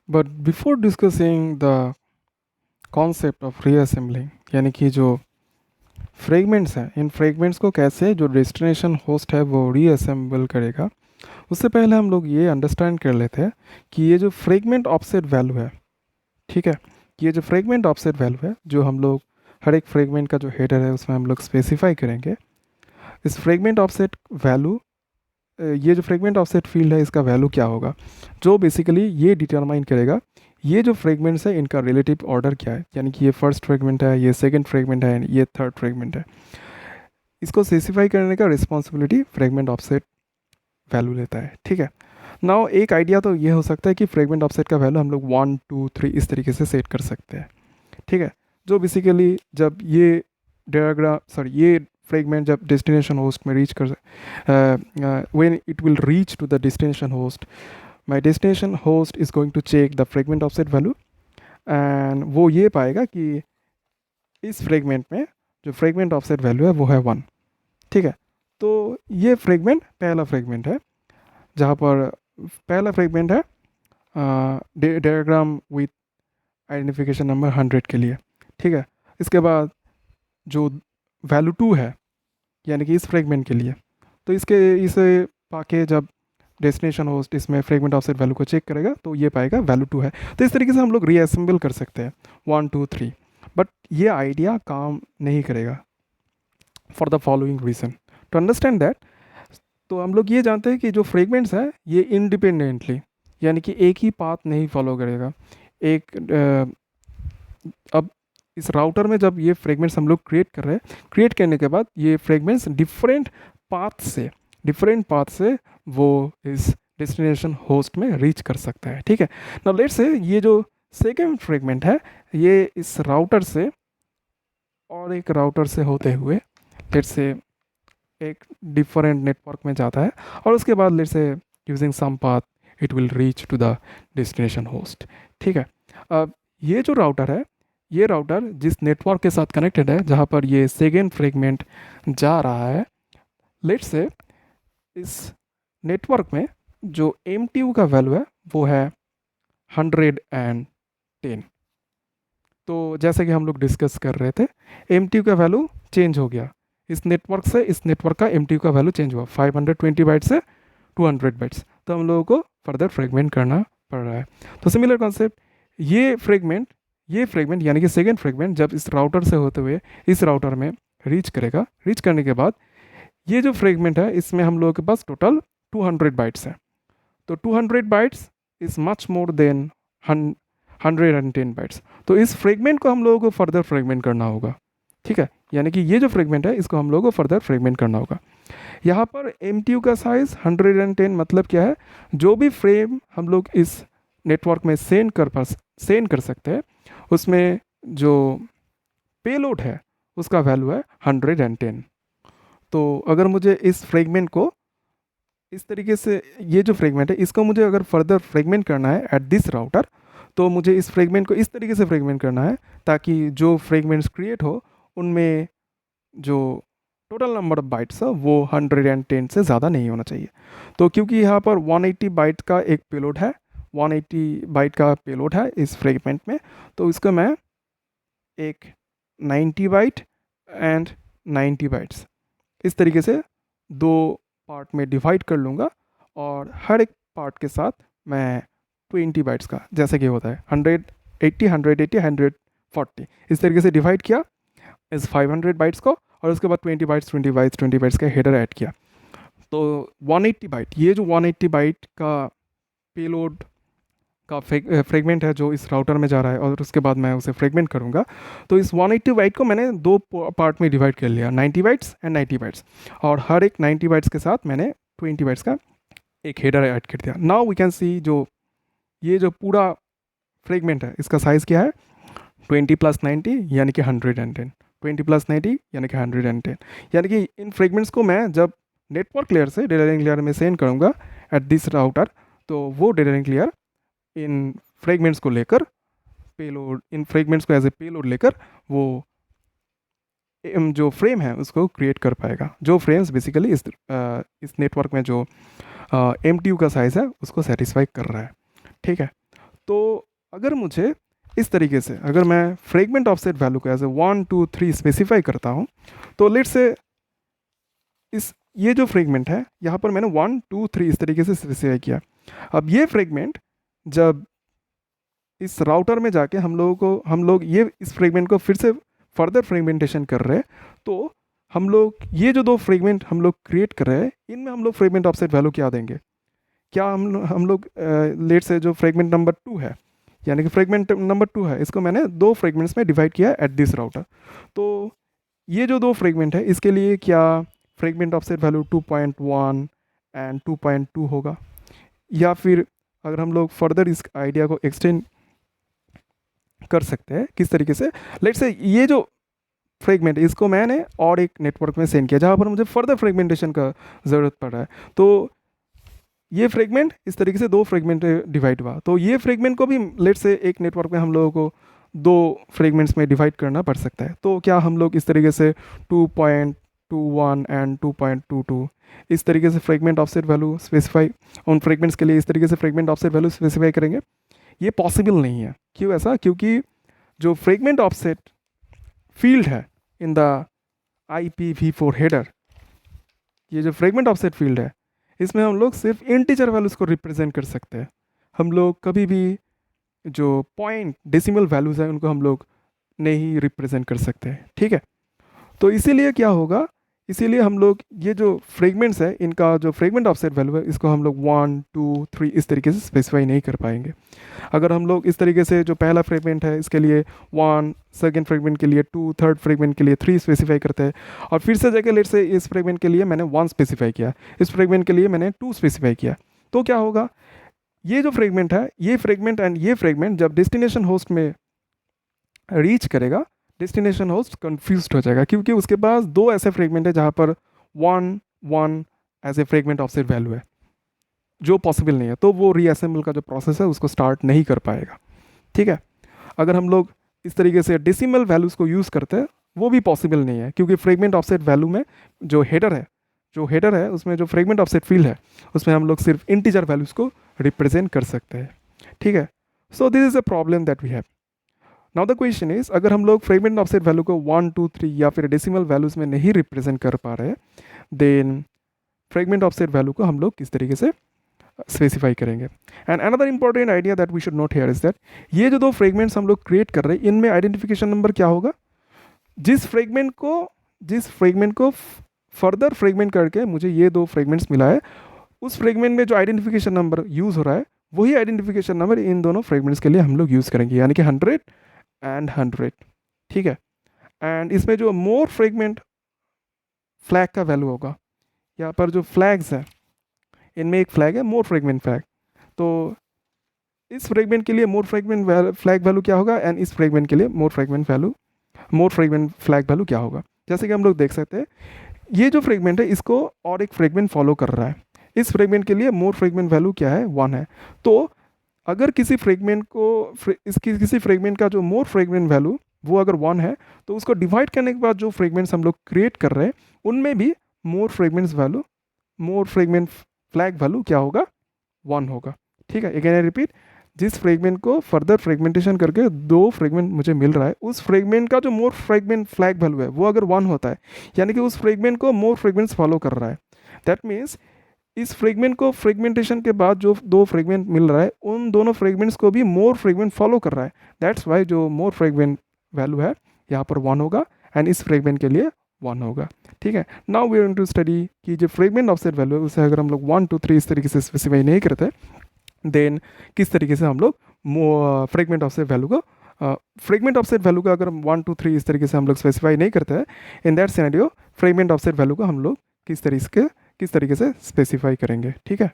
But before discussing the concept of reassembling, यानी कि जो फ्रेगमेंट्स हैं, इन फ्रेगमेंट्स को कैसे जो डेस्टिनेशन होस्ट है वो रीअसेंबल करेगा, उससे पहले हम लोग ये अंडरस्टैंड कर लेते हैं कि ये जो फ्रेगमेंट ऑफसेट वैल्यू है, ठीक है, ये जो फ्रेगमेंट ऑफसेट वैल्यू है जो हम लोग हर एक फ्रेगमेंट का जो हेडर है उसमें हम लोग स्पेसिफाई करेंगे, इस फ्रेगमेंट ऑफसेट वैल्यू, ये जो फ्रेगमेंट ऑफसेट फील्ड है इसका वैल्यू क्या होगा, जो बेसिकली ये डिटरमाइन करेगा ये जो फ्रेगमेंट्स है इनका रिलेटिव ऑर्डर क्या है, यानी कि ये फर्स्ट फ्रेगमेंट है, ये सेकंड फ्रेगमेंट है, ये थर्ड फ्रेगमेंट है। इसको स्पेसिफाई करने का रिस्पॉन्सिबिलिटी फ्रेगमेंट ऑफसेट वैल्यू लेता है, ठीक है। नाउ एक आइडिया तो ये हो सकता है कि फ्रेगमेंट ऑफसेट का वैल्यू हम लोग 1 2 3 इस तरीके से सेट कर सकते हैं, ठीक है। जो बेसिकली जब ये डायग्राम सॉरी ये फ्रेगमेंट जब डेस्टिनेशन होस्ट में रीच कर when it will reach to the destination host, my destination host is going to check the fragment offset value, and वो ये पाएगा कि इस फ्रेगमेंट में जो फ्रेगमेंट ऑफसेट वैल्यू है वो है 1, ठीक है। तो ये फ्रेगमेंट पहला फ्रेगमेंट है, जहाँ पर पहला फ्रेगमेंट है डायग्राम विथ आइडेंटिफिकेशन नंबर 100 के लिए, ठीक है। इसके बाद जो वैल्यू 2 है, यानी कि इस फ्रेगमेंट के लिए, तो इसे पाके जब डेस्टिनेशन होस्ट इसमें फ्रेगमेंट ऑफसेट वैल्यू को चेक करेगा तो ये पाएगा वैल्यू 2 है। तो इस तरीके से हम लोग रीअसेंबल कर सकते हैं 1 2 3, बट ये आइडिया काम नहीं करेगा for the following reason. To understand that, तो हम लोग ये जानते हैं कि जो फ्रेगमेंट्स है ये इंडिपेंडेंटली, यानी कि एक ही पाथ नहीं फॉलो करेगा। एक अब इस राउटर में जब ये फ्रेगमेंट्स हम लोग क्रिएट कर रहे हैं, क्रिएट करने के बाद ये फ्रेगमेंट्स डिफरेंट पाथ से वो इस डेस्टिनेशन होस्ट में रीच कर सकता है, ठीक है। नाउ लेट्स से ये जो सेकेंड फ्रेगमेंट है ये इस राउटर से और एक राउटर से होते हुए लेट्स से एक डिफरेंट नेटवर्क में जाता है, और उसके बाद let's say using some path it will reach to the destination host, ठीक है। अब ये जो राउटर है, ये राउटर जिस नेटवर्क के साथ कनेक्टेड है जहाँ पर ये सेकेंड फ्रेगमेंट जा रहा है, लेट्स से इस नेटवर्क में जो MTU का वैल्यू है वो है 110। तो जैसे कि हम लोग डिस्कस कर रहे थे, MTU का वैल्यू चेंज हो गया, इस नेटवर्क से इस नेटवर्क का MTU का वैल्यू चेंज हुआ 520 बाइट से 200 बाइट्स, तो हम लोगों को फर्दर फ्रेगमेंट करना पड़ रहा है। तो सिमिलर कॉन्सेप्ट, ये फ्रेगमेंट यानी कि सेकेंड फ्रेगमेंट जब इस राउटर से होते हुए इस राउटर में रीच करेगा, रीच करने के बाद ये जो फ्रेगमेंट है इसमें हम लोगों के पास टोटल 200 बाइट्स है। तो 200 bytes is much more than 110 bytes. तो इस फ्रेगमेंट को हम लोगों को फर्दर फ्रेगमेंट करना होगा, ठीक है। यानी कि ये जो फ्रेगमेंट है इसको हम लोगों को फर्दर फ्रेगमेंट करना होगा। यहाँ पर MTU का साइज़ 110 मतलब क्या है, जो भी फ्रेम हम लोग इस नेटवर्क में सेंड कर सकते हैं उसमें जो पेलोड है उसका वैल्यू है 110। तो अगर मुझे इस फ्रेगमेंट को इस तरीके से, ये जो फ्रेगमेंट है इसको मुझे अगर फर्दर फ्रेगमेंट करना है एट दिस राउटर, तो मुझे इस फ्रेगमेंट को इस तरीके से फ्रेगमेंट करना है ताकि जो फ्रेगमेंट्स क्रिएट हो उनमें जो टोटल नंबर ऑफ बाइट्स है वो 110 से ज़्यादा नहीं होना चाहिए। तो क्योंकि यहाँ पर 180 बाइट का एक पेलोड है, 180 बाइट का पेलोड है इस फ्रेगमेंट में, तो इसको मैं एक 90 बाइट एंड 90 बाइट्स इस तरीके से दो पार्ट में डिवाइड कर लूँगा, और हर एक पार्ट के साथ मैं 20 बाइट्स का, जैसे कि होता है 180 180 140 इस तरीके से डिवाइड किया इस 500 बाइट्स को, और उसके बाद 20 बाइट्स का हेडर ऐड किया। तो 180 बाइट, ये जो 180 बाइट का पेलोड का फ्रेगमेंट है जो इस राउटर में जा रहा है, और उसके बाद मैं उसे फ्रेगमेंट करूँगा, तो इस 180 बाइट को मैंने दो पार्ट में डिवाइड कर लिया, 90 बाइट्स एंड 90 बाइट्स, और हर एक 90 बाइट्स के साथ मैंने 20 बाइट्स का एक हेडर ऐड कर दिया। नाउ वी कैन सी जो ये जो पूरा फ्रेगमेंट है इसका साइज़ क्या है, 20 + 90 यानी कि 110, 20 + 90 यानी कि 110। यानी कि इन फ्रेगमेंट्स को मैं जब नेटवर्क लेयर से डेटा लिंक लेयर में सेंड करूँगा एट दिस राउटर, तो वो data link layer in fragments को लेकर इन फ्रेगमेंट्स को एज ए पेलोड लेकर वो जो फ्रेम है उसको क्रिएट कर पाएगा, जो फ्रेम्स बेसिकली इस नेटवर्क में जो MTU का साइज़ है उसको सेटिस्फाई कर रहा है, ठीक है। तो अगर मुझे इस तरीके से अगर मैं फ्रेगमेंट ऑफसेट वैल्यू को एज ए 1 2 3 स्पेसिफाई करता हूँ, तो लेट्स से इस ये जो फ्रेगमेंट है यहाँ पर मैंने 1 2 3 इस तरीके से स्पेसिफाई किया। अब ये फ्रेगमेंट जब इस राउटर में जाके हम लोग ये इस फ्रेगमेंट को फिर से फर्दर फ्रेगमेंटेशन कर रहे हैं, तो हम लोग ये जो दो फ्रेगमेंट हम लोग क्रिएट कर रहे हैं इनमें हम लोग फ्रेगमेंट ऑफसेट वैल्यू क्या देंगे? क्या हम लोग लेट से जो फ्रेगमेंट नंबर 2 है, यानी कि फ्रेगमेंट नंबर 2 है, इसको मैंने दो फ्रेगमेंट्स में डिवाइड किया एट दिस राउटर। तो ये जो दो फ्रेगमेंट है इसके लिए क्या फ्रेगमेंट ऑफसेट वैल्यू 2.1 एंड 2.2 होगा? या फिर अगर हम लोग फर्दर इस आइडिया को एक्सटेंड कर सकते हैं किस तरीके से, लेट्स से ये जो फ्रेगमेंट इसको मैंने और एक नेटवर्क में सेंड किया जहाँ पर मुझे फर्दर फ्रेगमेंटेशन का ज़रूरत पड़ रहा है। तो ये फ्रेगमेंट इस तरीके से दो फ्रेगमेंट डिवाइड हुआ, तो ये फ्रेगमेंट को भी लेट्स से एक नेटवर्क में हम लोगों को दो फ्रेगमेंट्स में डिवाइड करना पड़ सकता है। तो क्या हम लोग इस तरीके से 2.21 एंड 2.22 इस तरीके से फ्रेगमेंट ऑफसेट वैल्यू स्पेसिफाई उन फ्रेगमेंट्स के लिए इस तरीके से फ्रेगमेंट ऑफसेट वैल्यू स्पेसिफाई करेंगे? ये पॉसिबल नहीं है। क्यों ऐसा? क्योंकि जो फ्रेगमेंट ऑफसेट फील्ड है इन द IPv4 हेडर, ये जो फ्रेगमेंट ऑफसेट फील्ड है इसमें हम लोग सिर्फ इंटीजर वैल्यूज़ को रिप्रेजेंट कर सकते हैं। हम लोग कभी भी जो पॉइंट डेसिमल वैल्यूज़ हैं उनको हम लोग नहीं रिप्रेजेंट कर सकते, ठीक है? तो इसीलिए क्या होगा, इसीलिए हम लोग ये जो फ्रेगमेंट्स है इनका जो फ्रेगमेंट ऑफसेट वैल्यू है इसको हम लोग 1 2 3 इस तरीके से स्पेसिफाई नहीं कर पाएंगे। अगर हम लोग इस तरीके से जो पहला फ्रेगमेंट है इसके लिए 1, सेकेंड फ्रेगमेंट के लिए 2, थर्ड फ्रेगमेंट के लिए 3 स्पेसिफाई करते हैं, और फिर से जाके लेट से इस फ्रेगमेंट के लिए मैंने 1 स्पेसिफाई किया, इस फ्रेगमेंट के लिए मैंने 2 स्पेसिफाई किया, तो क्या होगा, ये जो फ्रेगमेंट है ये फ्रेगमेंट एंड ये फ्रेगमेंट जब डेस्टिनेशन होस्ट में रीच करेगा डेस्टिनेशन होस्ट कंफ्यूज हो जाएगा, क्योंकि उसके पास दो ऐसे फ्रेगमेंट है जहाँ पर 1 1 as a fragment offset value है जो पॉसिबल नहीं है, तो वो रीअसेंबल का जो प्रोसेस है उसको स्टार्ट नहीं कर पाएगा, ठीक है? अगर हम लोग इस तरीके से डेसिमल वैल्यूज़ को यूज़ करते हैं वो भी पॉसिबल नहीं है, क्योंकि फ्रेगमेंट ऑफसेट वैल्यू में जो हेडर है उसमें जो फ्रेगमेंट ऑफसेट फील्ड है उसमें हम लोग सिर्फ इंटीजर वैल्यूज़ को रिप्रेजेंट कर सकते हैं, ठीक है? So this is a problem that we have. Now the question is, अगर हम लोग फ्रेगमेंट ऑफसेट वैल्यू को 1 2 3 या फिर डेसिमल वैल्यूज़ में नहीं रिप्रेजेंट कर पा रहे, देन फ्रेगमेंट ऑफसेट वैल्यू को हम लोग किस तरीके से स्पेसिफाई करेंगे? And another important idea that we should note here is that ये जो दो फ्रेगमेंट्स हम लोग क्रिएट कर रहे हैं इनमें आइडेंटिफिकेशन नंबर क्या होगा? जिस फ्रेगमेंट को फर्दर फ्रेगमेंट करके मुझे ये दो फ्रेगमेंट्स मिला है, उस फ्रेगमेंट में जो आइडेंटिफिकेशन नंबर यूज़ हो रहा है वही आइडेंटिफिकेशन नंबर इन दोनों फ्रेगमेंट्स के लिए हम लोग यूज़ करेंगे, यानी कि 100 एंड 100, ठीक है? एंड इसमें जो मोर फ्रेगमेंट फ्लैग का वैल्यू होगा, यहाँ पर जो फ्लैग्स है इनमें एक फ्लैग है मोर फ्रेगमेंट फ्लैग, तो इस फ्रेगमेंट के लिए मोर फ्रेगमेंट फ्लैग वैल्यू क्या होगा एंड इस फ्रेगमेंट के लिए मोर फ्रेगमेंट फ्लैग वैल्यू क्या होगा? जैसे कि हम लोग देख सकते हैं ये जो फ्रेगमेंट है इसको और एक फ्रेगमेंट फॉलो कर रहा है, इस फ्रेगमेंट के लिए मोर फ्रेगमेंट वैल्यू क्या है? 1 है। तो अगर किसी फ्रेगमेंट को किसी फ्रेगमेंट का जो मोर फ्रेगमेंट वैल्यू वो अगर 1 है, तो उसको डिवाइड करने के बाद जो फ्रेगमेंट्स हम लोग क्रिएट कर रहे हैं उनमें भी मोर फ्रेगमेंट फ्लैग वैल्यू क्या होगा? 1 होगा, ठीक है? अगेन आई रिपीट, जिस फ्रेगमेंट को फर्दर फ्रेगमेंटेशन करके दो फ्रेगमेंट मुझे मिल रहा है उस फ्रेगमेंट का जो मोर फ्रेगमेंट फ्लैग वैल्यू है वो अगर 1 होता है, यानी कि उस फ्रेगमेंट को मोर फ्रेगमेंट्स फॉलो कर रहा है, दैट मीन्स इस फ्रेगमेंट को फ्रेगमेंटेशन के बाद जो दो फ्रेगमेंट मिल रहा है उन दोनों फ्रेगमेंट्स को भी मोर फ्रेगमेंट फॉलो कर रहा है, दैट्स वाई जो मोर फ्रेगमेंट वैल्यू है यहाँ पर 1 होगा एंड इस फ्रेगमेंट के लिए 1 होगा, ठीक है? Now we are going to study कि जो फ्रेगमेंट ऑफसेट वैल्यू है उसे अगर हम लोग 1 2 3 इस तरीके से स्पेसिफाई नहीं करते देन किस तरीके से हम लोग फ्रेगमेंट ऑफसेट वैल्यू को अगर 1 2 3 इस तरीके से हम लोग स्पेसिफाई नहीं करते हैं, in that scenario fragment offset value को हम लोग किस तरीके से स्पेसिफाई करेंगे, ठीक है?